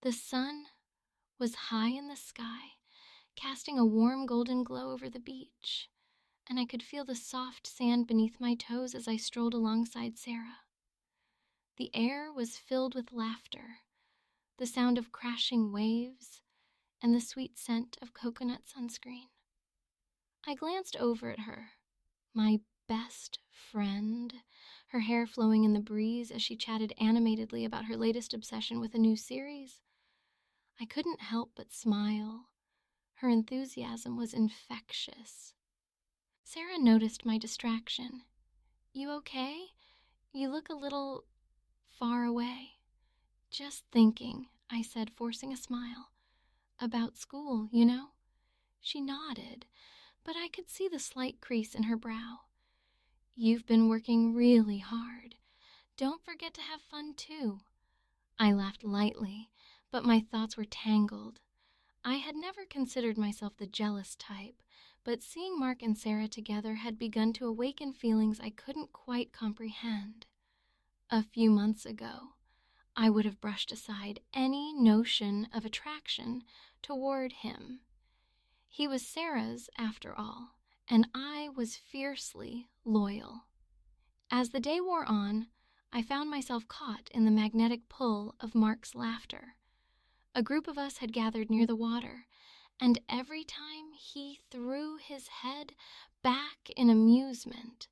The sun was high in the sky, casting a warm golden glow over the beach, and I could feel the soft sand beneath my toes as I strolled alongside Sarah. The air was filled with laughter, the sound of crashing waves, and the sweet scent of coconut sunscreen. I glanced over at her, my best friend, her hair flowing in the breeze as she chatted animatedly about her latest obsession with a new series. I couldn't help but smile. Her enthusiasm was infectious. Sarah noticed my distraction. "You okay? You look a little far away." "Just thinking," I said, forcing a smile. "About school, you know?" She nodded, but I could see the slight crease in her brow. "You've been working really hard. Don't forget to have fun, too." I laughed lightly, but my thoughts were tangled. I had never considered myself the jealous type, but seeing Mark and Sarah together had begun to awaken feelings I couldn't quite comprehend. A few months ago, I would have brushed aside any notion of attraction toward him. He was Sarah's, after all, and I was fiercely loyal. As the day wore on, I found myself caught in the magnetic pull of Mark's laughter. A group of us had gathered near the water, and every time he threw his head back in amusement,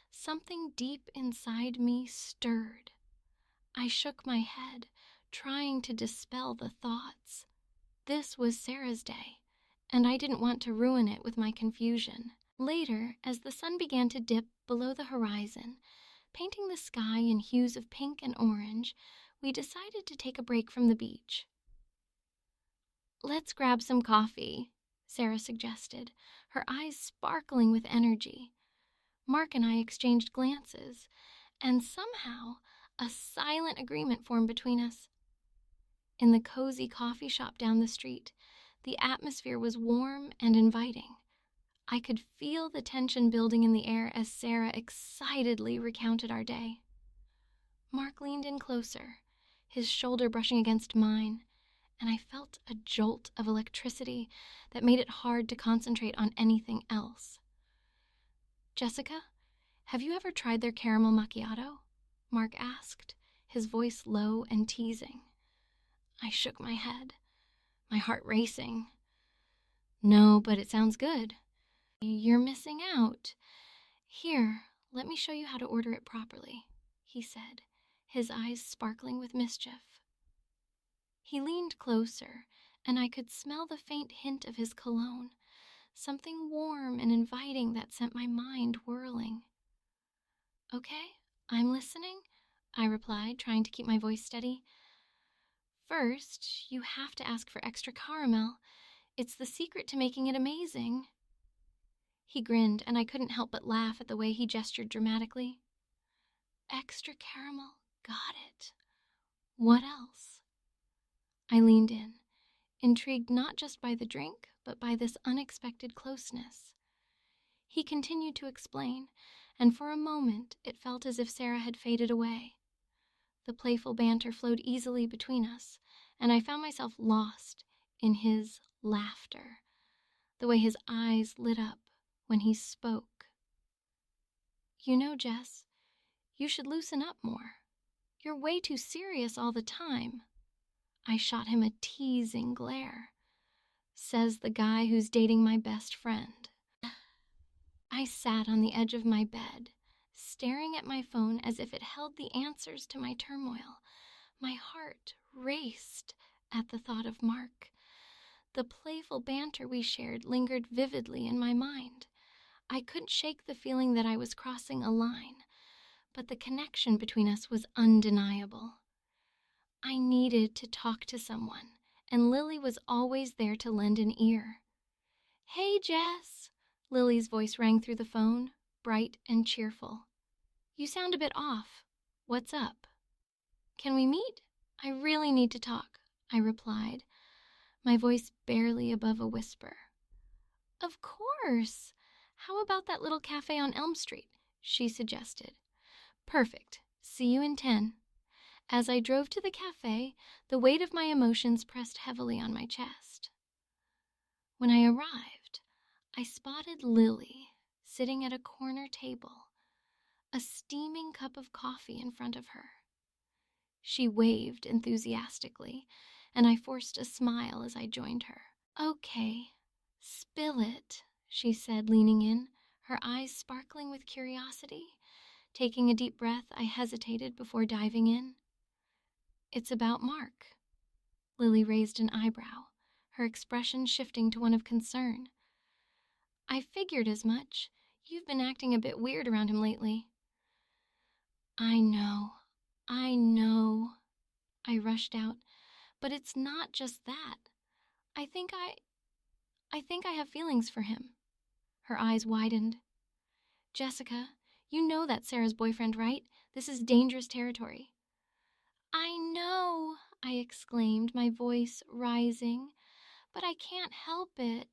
something deep inside me stirred. I shook my head, trying to dispel the thoughts. This was Sarah's day, and I didn't want to ruin it with my confusion. Later, as the sun began to dip below the horizon, painting the sky in hues of pink and orange, we decided to take a break from the beach. "Let's grab some coffee," Sarah suggested, her eyes sparkling with energy. Mark and I exchanged glances, and somehow a silent agreement formed between us. In the cozy coffee shop down the street, the atmosphere was warm and inviting. I could feel the tension building in the air as Sarah excitedly recounted our day. Mark leaned in closer, his shoulder brushing against mine, and I felt a jolt of electricity that made it hard to concentrate on anything else. "Jessica, have you ever tried their caramel macchiato?" Mark asked, his voice low and teasing. I shook my head, my heart racing. "No, but it sounds good." "You're missing out. Here, let me show you how to order it properly," he said, his eyes sparkling with mischief. He leaned closer, and I could smell the faint hint of his cologne, something warm and inviting that sent my mind whirling. "Okay, I'm listening," I replied, trying to keep my voice steady. "First, you have to ask for extra caramel. It's the secret to making it amazing." He grinned, and I couldn't help but laugh at the way he gestured dramatically. "Extra caramel, got it. What else?" I leaned in, intrigued not just by the drink, but by this unexpected closeness. He continued to explain, and for a moment it felt as if Sarah had faded away. The playful banter flowed easily between us, and I found myself lost in his laughter, the way his eyes lit up when he spoke. "You know, Jess, you should loosen up more. You're way too serious all the time." I shot him a teasing glare. "Says the guy who's dating my best friend." I sat on the edge of my bed, staring at my phone as if it held the answers to my turmoil. My heart raced at the thought of Mark. The playful banter we shared lingered vividly in my mind. I couldn't shake the feeling that I was crossing a line, but the connection between us was undeniable. I needed to talk to someone, and Lily was always there to lend an ear. "Hey, Jess!" Lily's voice rang through the phone, bright and cheerful. "You sound a bit off. What's up?" "Can we meet? I really need to talk," I replied, my voice barely above a whisper. "Of course! How about that little cafe on Elm Street?" she suggested. "Perfect. See you in 10. As I drove to the cafe, the weight of my emotions pressed heavily on my chest. When I arrived, I spotted Lily sitting at a corner table, a steaming cup of coffee in front of her. She waved enthusiastically, and I forced a smile as I joined her. "Okay, spill it," she said, leaning in, her eyes sparkling with curiosity. Taking a deep breath, I hesitated before diving in. "It's about Mark." Lily raised an eyebrow, her expression shifting to one of concern. "I figured as much. You've been acting a bit weird around him lately." I know. I rushed out. "But it's not just that. I think I have feelings for him." Her eyes widened. "Jessica, you know that's Sarah's boyfriend, right? This is dangerous territory." "I know," I exclaimed, my voice rising. "But I can't help it.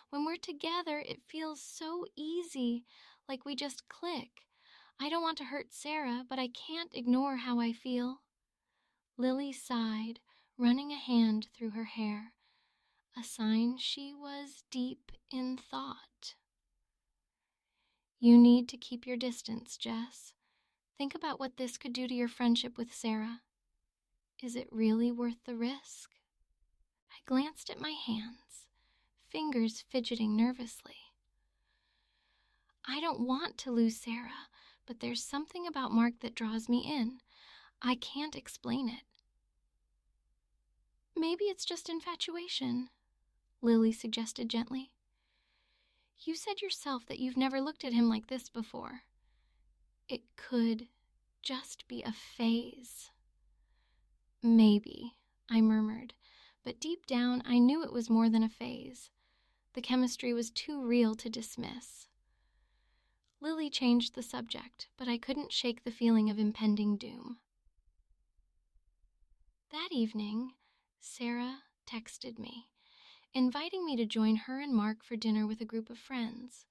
When we're together, it feels so easy, like we just click. I don't want to hurt Sarah, but I can't ignore how I feel." Lily sighed, running a hand through her hair, a sign she was deep in thought. "You need to keep your distance, Jess. Think about what this could do to your friendship with Sarah. Is it really worth the risk?" I glanced at my hands, fingers fidgeting nervously. "I don't want to lose Sarah, but there's something about Mark that draws me in. I can't explain it." "Maybe it's just infatuation," Lily suggested gently. "You said yourself that you've never looked at him like this before. It could just be a phase." "Maybe," I murmured, but deep down I knew it was more than a phase. The chemistry was too real to dismiss. Lily changed the subject, but I couldn't shake the feeling of impending doom. That evening, Sarah texted me, inviting me to join her and Mark for dinner with a group of friends.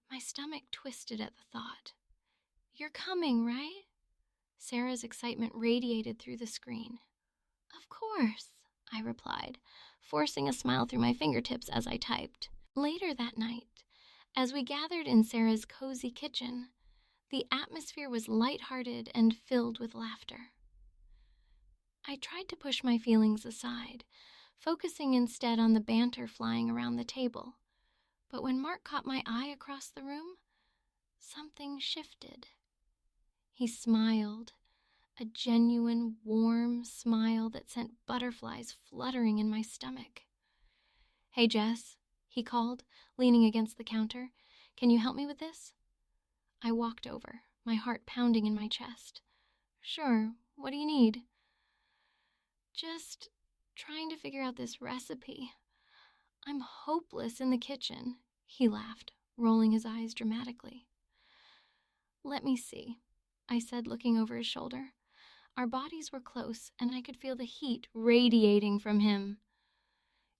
My stomach twisted at the thought. "You're coming, right?" Sarah's excitement radiated through the screen. "Of course," I replied, forcing a smile through my fingertips as I typed. Later that night, as we gathered in Sarah's cozy kitchen, the atmosphere was lighthearted and filled with laughter. I tried to push my feelings aside, focusing instead on the banter flying around the table. But when Mark caught my eye across the room, something shifted. He smiled, a genuine, warm smile that sent butterflies fluttering in my stomach. "Hey, Jess," he called, leaning against the counter. "Can you help me with this?" I walked over, my heart pounding in my chest. "Sure, what do you need?" "Just trying to figure out this recipe. I'm hopeless in the kitchen," he laughed, rolling his eyes dramatically. "Let me see," I said, looking over his shoulder. Our bodies were close, and I could feel the heat radiating from him.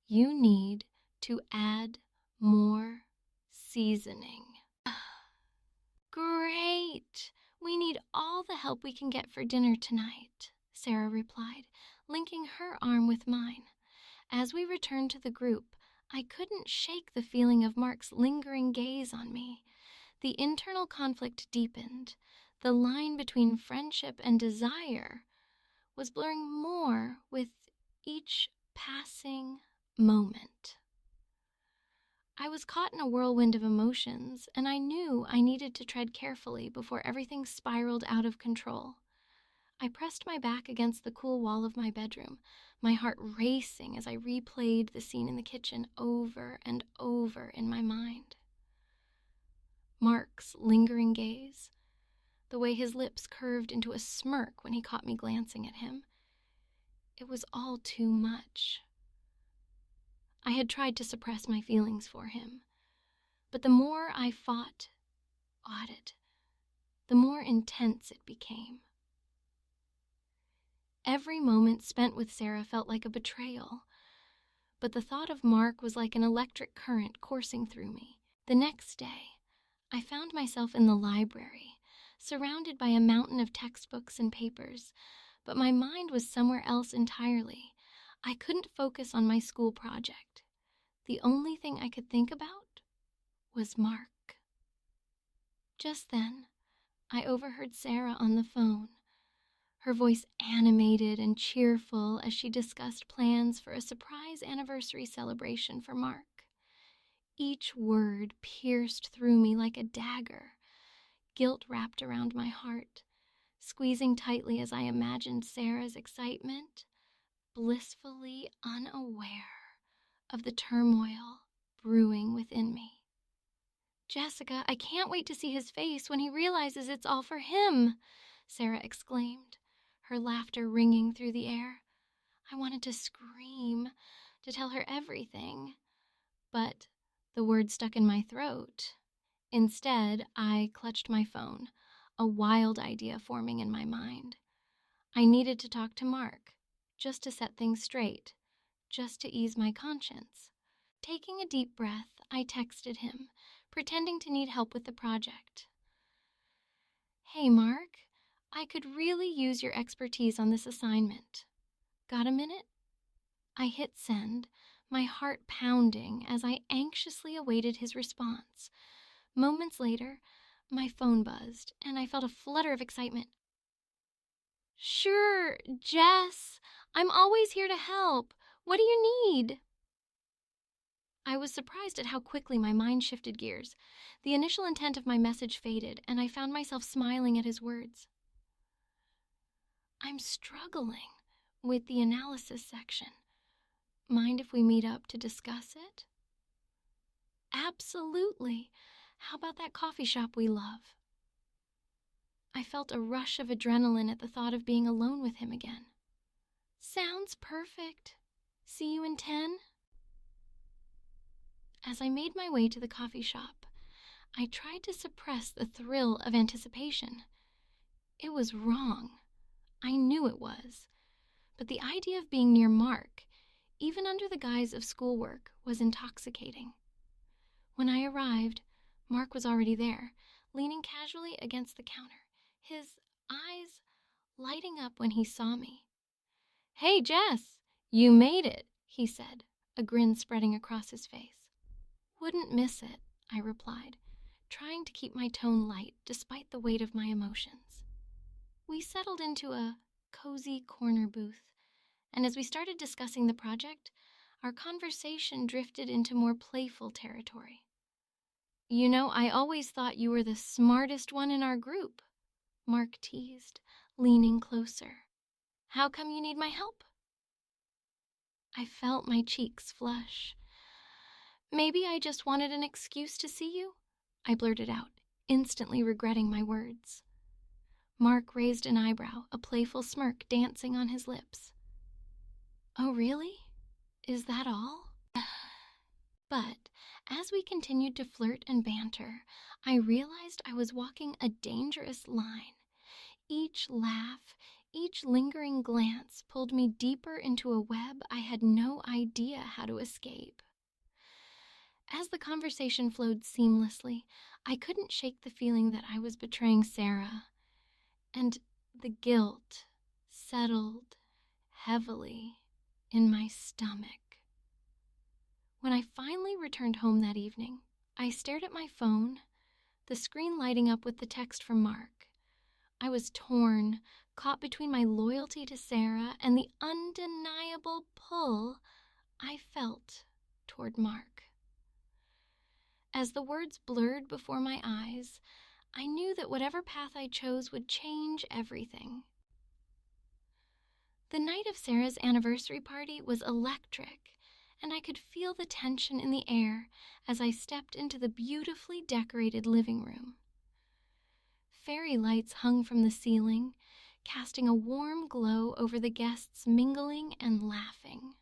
"You need to add more seasoning." "Great! We need all the help we can get for dinner tonight," Sarah replied, linking her arm with mine. As we returned to the group, I couldn't shake the feeling of Mark's lingering gaze on me. The internal conflict deepened. The line between friendship and desire was blurring more with each passing moment. I was caught in a whirlwind of emotions, and I knew I needed to tread carefully before everything spiraled out of control. I pressed my back against the cool wall of my bedroom, my heart racing as I replayed the scene in the kitchen over and over in my mind. Mark's lingering gaze, the way his lips curved into a smirk when he caught me glancing at him. It was all too much. I had tried to suppress my feelings for him, but the more I fought it, the more intense it became. Every moment spent with Sarah felt like a betrayal, but the thought of Mark was like an electric current coursing through me. The next day, I found myself in the library, surrounded by a mountain of textbooks and papers, but my mind was somewhere else entirely. I couldn't focus on my school project. The only thing I could think about was Mark. Just then, I overheard Sarah on the phone, her voice animated and cheerful as she discussed plans for a surprise anniversary celebration for Mark. Each word pierced through me like a dagger. Guilt wrapped around my heart, squeezing tightly as I imagined Sarah's excitement, blissfully unaware of the turmoil brewing within me. "Jessica, I can't wait to see his face when he realizes it's all for him," Sarah exclaimed, her laughter ringing through the air. I wanted to scream, to tell her everything, but the words stuck in my throat. Instead, I clutched my phone, a wild idea forming in my mind. I needed to talk to Mark, just to set things straight, just to ease my conscience. Taking a deep breath, I texted him, pretending to need help with the project. "Hey, Mark, I could really use your expertise on this assignment. Got a minute?" I hit send, my heart pounding as I anxiously awaited his response. Moments later, my phone buzzed, and I felt a flutter of excitement. "Sure, Jess. I'm always here to help. What do you need?" I was surprised at how quickly my mind shifted gears. The initial intent of my message faded, and I found myself smiling at his words. "I'm struggling with the analysis section. Mind if we meet up to discuss it?" "Absolutely. How about that coffee shop we love?" I felt a rush of adrenaline at the thought of being alone with him again. "Sounds perfect. See you in 10?" As I made my way to the coffee shop, I tried to suppress the thrill of anticipation. It was wrong. I knew it was. But the idea of being near Mark, even under the guise of schoolwork, was intoxicating. When I arrived, Mark was already there, leaning casually against the counter, his eyes lighting up when he saw me. "Hey, Jess, you made it," he said, a grin spreading across his face. "Wouldn't miss it," I replied, trying to keep my tone light despite the weight of my emotions. We settled into a cozy corner booth, and as we started discussing the project, our conversation drifted into more playful territory. "You know, I always thought you were the smartest one in our group," Mark teased, leaning closer. "How come you need my help?" I felt my cheeks flush. "Maybe I just wanted an excuse to see you," I blurted out, instantly regretting my words. Mark raised an eyebrow, a playful smirk dancing on his lips. "Oh, really? Is that all?" But as we continued to flirt and banter, I realized I was walking a dangerous line. Each laugh, each lingering glance pulled me deeper into a web I had no idea how to escape. As the conversation flowed seamlessly, I couldn't shake the feeling that I was betraying Sarah, and the guilt settled heavily in my stomach. When I finally returned home that evening, I stared at my phone, the screen lighting up with the text from Mark. I was torn, caught between my loyalty to Sarah and the undeniable pull I felt toward Mark. As the words blurred before my eyes, I knew that whatever path I chose would change everything. The night of Sarah's anniversary party was electric, and I could feel the tension in the air as I stepped into the beautifully decorated living room. Fairy lights hung from the ceiling, casting a warm glow over the guests mingling and laughing.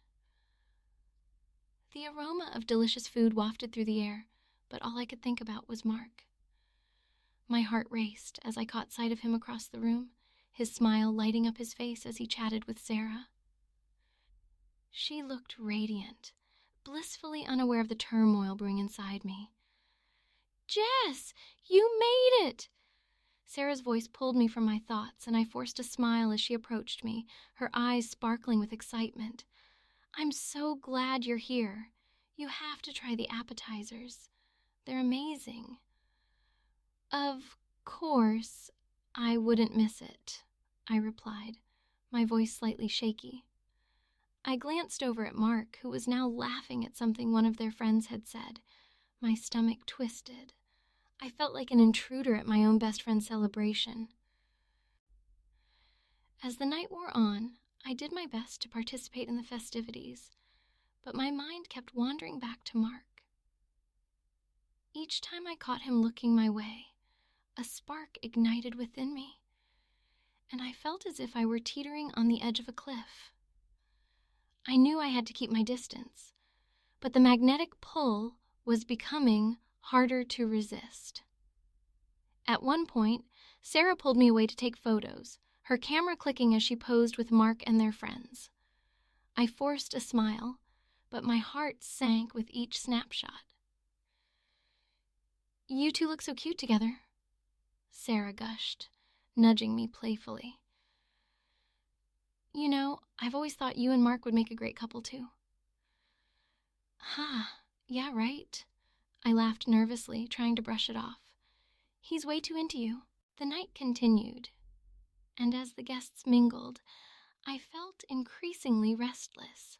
The aroma of delicious food wafted through the air, but all I could think about was Mark. My heart raced as I caught sight of him across the room, his smile lighting up his face as he chatted with Sarah. She looked radiant, blissfully unaware of the turmoil brewing inside me. "Jess, you made it!" Sarah's voice pulled me from my thoughts, and I forced a smile as she approached me, her eyes sparkling with excitement. "I'm so glad you're here. You have to try the appetizers. They're amazing." "Of course, I wouldn't miss it," I replied, my voice slightly shaky. I glanced over at Mark, who was now laughing at something one of their friends had said. My stomach twisted. I felt like an intruder at my own best friend celebration. As the night wore on, I did my best to participate in the festivities, but my mind kept wandering back to Mark. Each time I caught him looking my way, a spark ignited within me, and I felt as if I were teetering on the edge of a cliff. I knew I had to keep my distance, but the magnetic pull was becoming harder to resist. At one point, Sarah pulled me away to take photos, her camera clicking as she posed with Mark and their friends. I forced a smile, but my heart sank with each snapshot. "You two look so cute together," Sarah gushed, nudging me playfully. "You know, I've always thought you and Mark would make a great couple too." Yeah, right." I laughed nervously, trying to brush it off. "He's way too into you." The night continued, and as the guests mingled, I felt increasingly restless.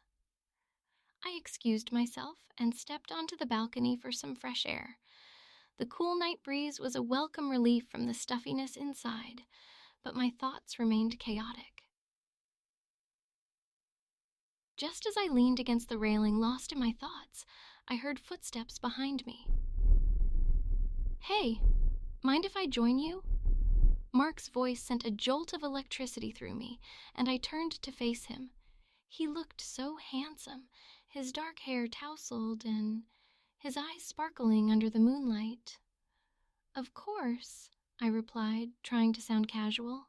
I excused myself and stepped onto the balcony for some fresh air. The cool night breeze was a welcome relief from the stuffiness inside, but my thoughts remained chaotic. Just as I leaned against the railing, lost in my thoughts, I heard footsteps behind me. "Hey, mind if I join you?" Mark's voice sent a jolt of electricity through me, and I turned to face him. He looked so handsome, his dark hair tousled and his eyes sparkling under the moonlight. "Of course," I replied, trying to sound casual.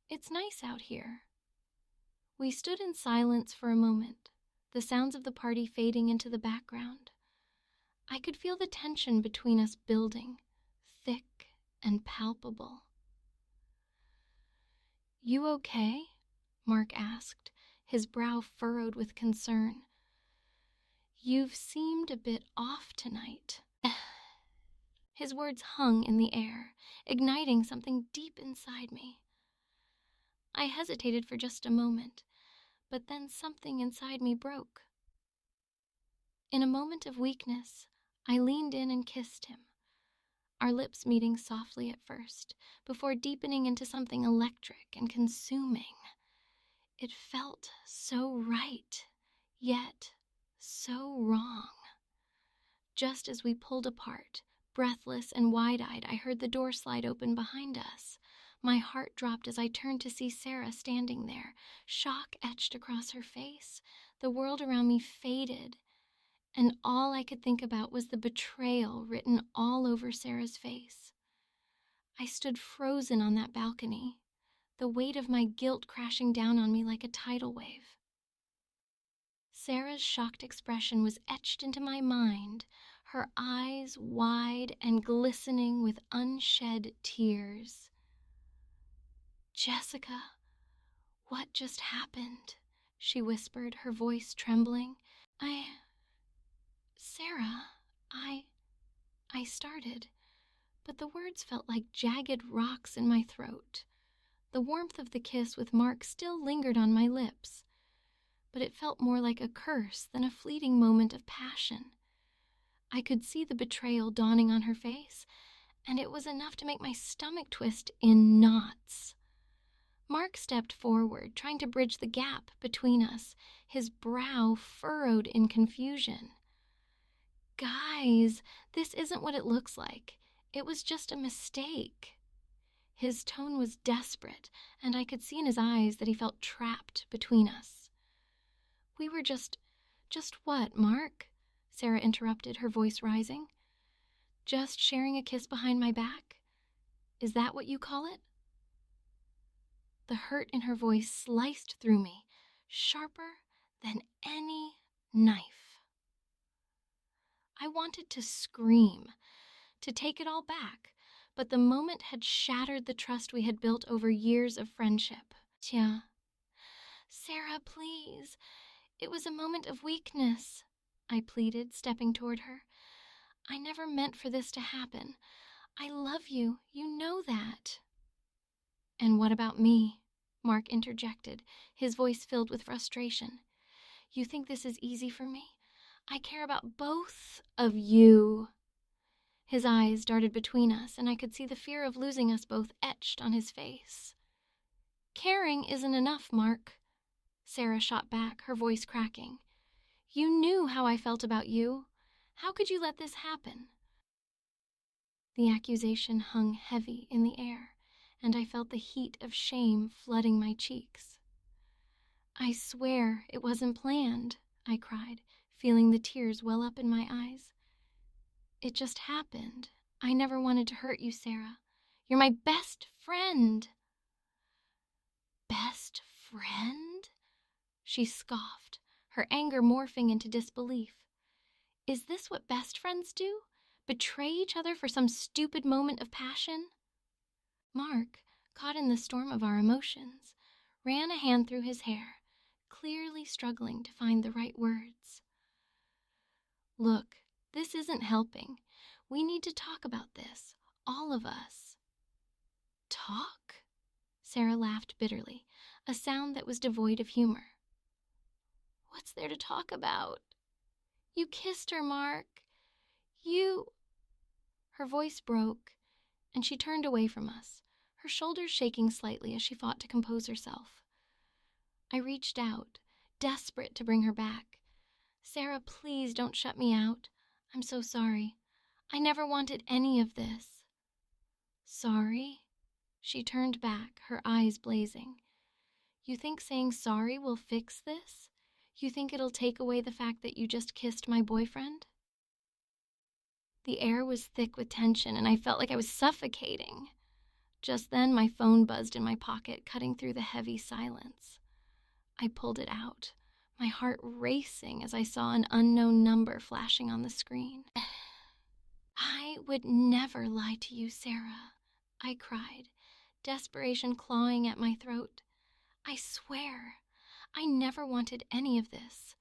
"It's nice out here." We stood in silence for a moment, the sounds of the party fading into the background. I could feel the tension between us building, thick and palpable. "You okay?" Mark asked, his brow furrowed with concern. "You've seemed a bit off tonight." His words hung in the air, igniting something deep inside me. I hesitated for just a moment, but then something inside me broke. In a moment of weakness, I leaned in and kissed him, our lips meeting softly at first, before deepening into something electric and consuming. It felt so right, yet so wrong. Just as we pulled apart, breathless and wide-eyed, I heard the door slide open behind us. My heart dropped as I turned to see Sarah standing there, shock etched across her face. The world around me faded, and all I could think about was the betrayal written all over Sarah's face. I stood frozen on that balcony, the weight of my guilt crashing down on me like a tidal wave. Sarah's shocked expression was etched into my mind, her eyes wide and glistening with unshed tears. "Jessica, what just happened?" she whispered, her voice trembling. Sarah, I started, but the words felt like jagged rocks in my throat. The warmth of the kiss with Mark still lingered on my lips, but it felt more like a curse than a fleeting moment of passion. I could see the betrayal dawning on her face, and it was enough to make my stomach twist in knots. Mark stepped forward, trying to bridge the gap between us, his brow furrowed in confusion. "Guys, this isn't what it looks like. It was just a mistake." His tone was desperate, and I could see in his eyes that he felt trapped between us. "We were just what, Mark?" Sarah interrupted, her voice rising. "Just sharing a kiss behind my back? Is that what you call it?" The hurt in her voice sliced through me, sharper than any knife. I wanted to scream, to take it all back, but the moment had shattered the trust we had built over years of friendship. Tiens. Sarah, please. It was a moment of weakness, I pleaded, stepping toward her. I never meant for this to happen. I love you. You know that. And what about me? Mark interjected, his voice filled with frustration. You think this is easy for me? I care about both of you. His eyes darted between us, and I could see the fear of losing us both etched on his face. Caring isn't enough, Mark. Sarah shot back, her voice cracking. You knew how I felt about you. How could you let this happen? The accusation hung heavy in the air, and I felt the heat of shame flooding my cheeks. I swear it wasn't planned, I cried, feeling the tears well up in my eyes. It just happened. I never wanted to hurt you, Sarah. You're my best friend. Best friend? She scoffed, her anger morphing into disbelief. Is this what best friends do? Betray each other for some stupid moment of passion? Mark, caught in the storm of our emotions, ran a hand through his hair, clearly struggling to find the right words. Look, this isn't helping. We need to talk about this, all of us. Talk? Sarah laughed bitterly, a sound that was devoid of humor. What's there to talk about? You kissed her, Mark. You... Her voice broke, and she turned away from us, her shoulders shaking slightly as she fought to compose herself. I reached out, desperate to bring her back. Sarah, please don't shut me out. I'm so sorry. I never wanted any of this. Sorry? She turned back, her eyes blazing. You think saying sorry will fix this? You think it'll take away the fact that you just kissed my boyfriend? The air was thick with tension, and I felt like I was suffocating. Just then, my phone buzzed in my pocket, cutting through the heavy silence. I pulled it out, my heart racing as I saw an unknown number flashing on the screen. I would never lie to you, Sarah, I cried, desperation clawing at my throat. I swear, I never wanted any of this.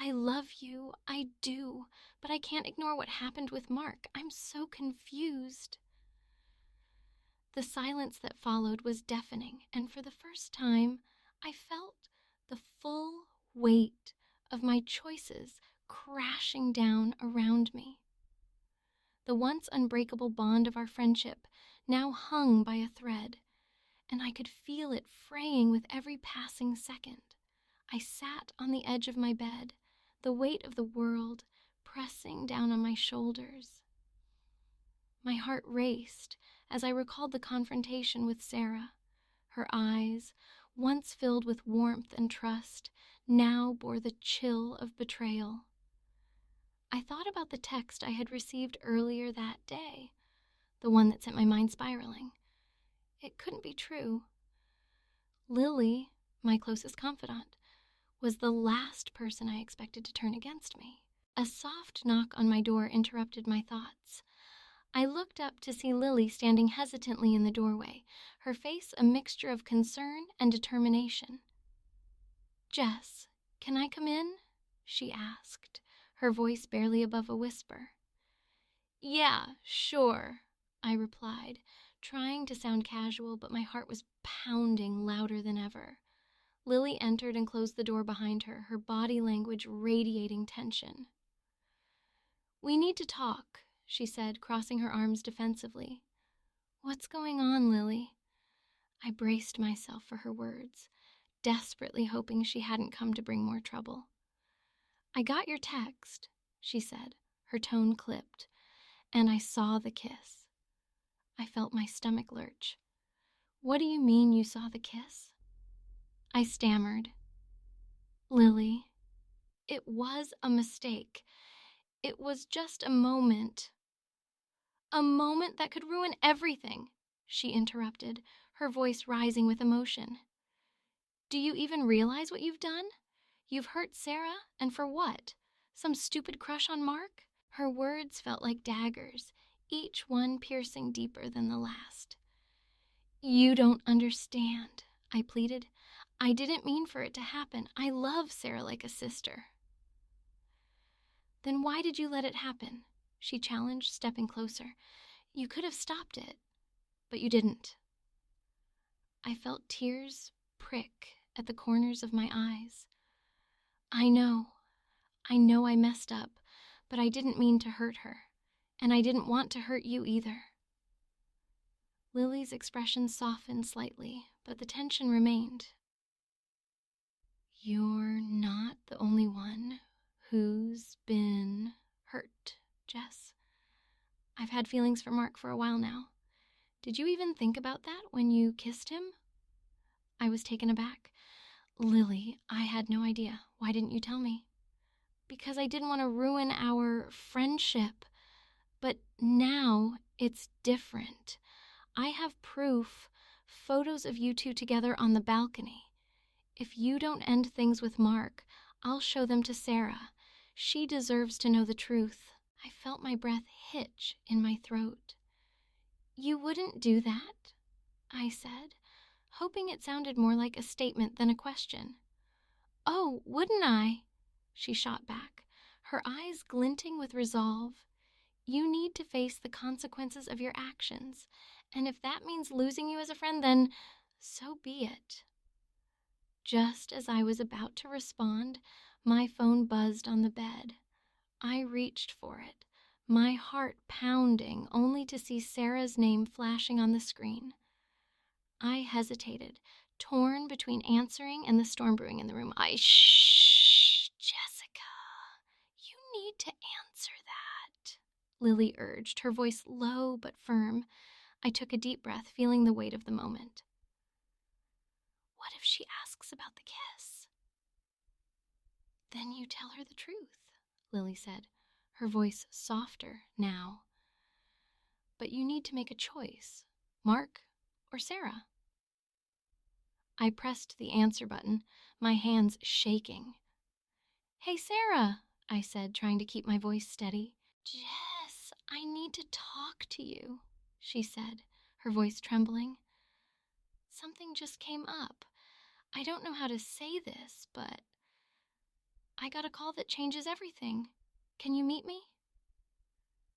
I love you, I do, but I can't ignore what happened with Mark. I'm so confused. The silence that followed was deafening, and for the first time, I felt the full weight of my choices crashing down around me. The once unbreakable bond of our friendship now hung by a thread, and I could feel it fraying with every passing second. I sat on the edge of my bed, the weight of the world pressing down on my shoulders. My heart raced as I recalled the confrontation with Sarah. Her eyes, once filled with warmth and trust, now bore the chill of betrayal. I thought about the text I had received earlier that day, the one that sent my mind spiraling. It couldn't be true. Lily, my closest confidant, was the last person I expected to turn against me. A soft knock on my door interrupted my thoughts. I looked up to see Lily standing hesitantly in the doorway, her face a mixture of concern and determination. Jess, can I come in? She asked, her voice barely above a whisper. Yeah, sure, I replied, trying to sound casual, but my heart was pounding louder than ever. Lily entered and closed the door behind her, her body language radiating tension. We need to talk, she said, crossing her arms defensively. What's going on, Lily? I braced myself for her words, desperately hoping she hadn't come to bring more trouble. I got your text, she said, her tone clipped, and I saw the kiss. I felt my stomach lurch. What do you mean you saw the kiss? I stammered. Lily, it was a mistake. It was just a moment. A moment that could ruin everything, she interrupted, her voice rising with emotion. Do you even realize what you've done? You've hurt Sarah, and for what? Some stupid crush on Mark? Her words felt like daggers, each one piercing deeper than the last. "You don't understand," I pleaded. "I didn't mean for it to happen. I love Sarah like a sister." "Then why did you let it happen?" she challenged, stepping closer. "You could have stopped it, but you didn't." I felt tears prick at the corners of my eyes. I know I messed up, but I didn't mean to hurt her, and I didn't want to hurt you either." Lily's expression softened slightly, but the tension remained. "You're not the only one who's been hurt, Jess. I've had feelings for Mark for a while now. Did you even think about that when you kissed him?" I was taken aback. "Lily, I had no idea. Why didn't you tell me?" "Because I didn't want to ruin our friendship. But now it's different. I have proof, photos of you two together on the balcony. If you don't end things with Mark, I'll show them to Sarah. She deserves to know the truth." I felt my breath hitch in my throat. "You wouldn't do that?" I said, hoping it sounded more like a statement than a question. "Oh, wouldn't I?" she shot back, her eyes glinting with resolve. "You need to face the consequences of your actions, and if that means losing you as a friend, then so be it." Just as I was about to respond, my phone buzzed on the bed. I reached for it, my heart pounding, only to see Sarah's name flashing on the screen. I hesitated, torn between answering and the storm brewing in the room. "Shh, Jessica, you need to answer that," Lily urged, her voice low but firm. I took a deep breath, feeling the weight of the moment. "What if she asks about the kiss?" "Then you tell her the truth," Lily said, her voice softer now. "But you need to make a choice, Mark or Sarah." I pressed the answer button, my hands shaking. "Hey, Sarah," I said, trying to keep my voice steady. "Jess, I need to talk to you," she said, her voice trembling. "Something just came up. I don't know how to say this, but I got a call that changes everything. Can you meet me?"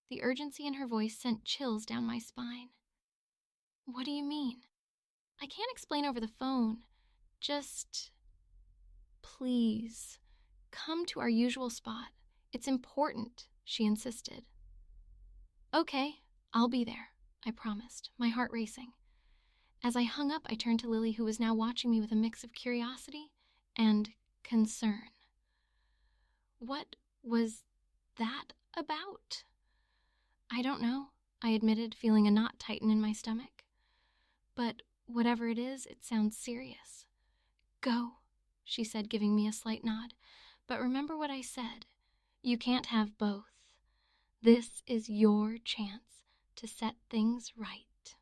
The urgency in her voice sent chills down my spine. "What do you mean?" "I can't explain over the phone. Just, please, come to our usual spot. It's important," she insisted. "Okay, I'll be there," I promised, my heart racing. As I hung up, I turned to Lily, who was now watching me with a mix of curiosity and concern. "What was that about?" "I don't know," I admitted, feeling a knot tighten in my stomach. "But whatever it is, it sounds serious." "Go," she said, giving me a slight nod. "But remember what I said. You can't have both. This is your chance to set things right."